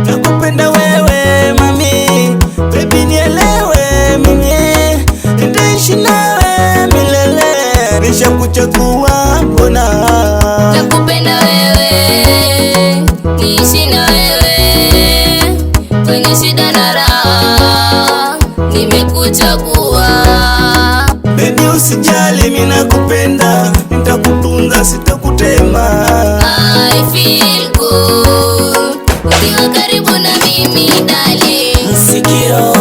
Nakupenda wewe mami, baby nielewe mimi, nitaishi nawe milele, nishakuchagua mbona. Nakupenda wewe, niishi na wewe, kwenye shida na raha, nimekuchagua. Baby usijali, mimi nakupenda, nitakutunza sitakutema. I feel good ukiwa karibu na mimi darling. Sikio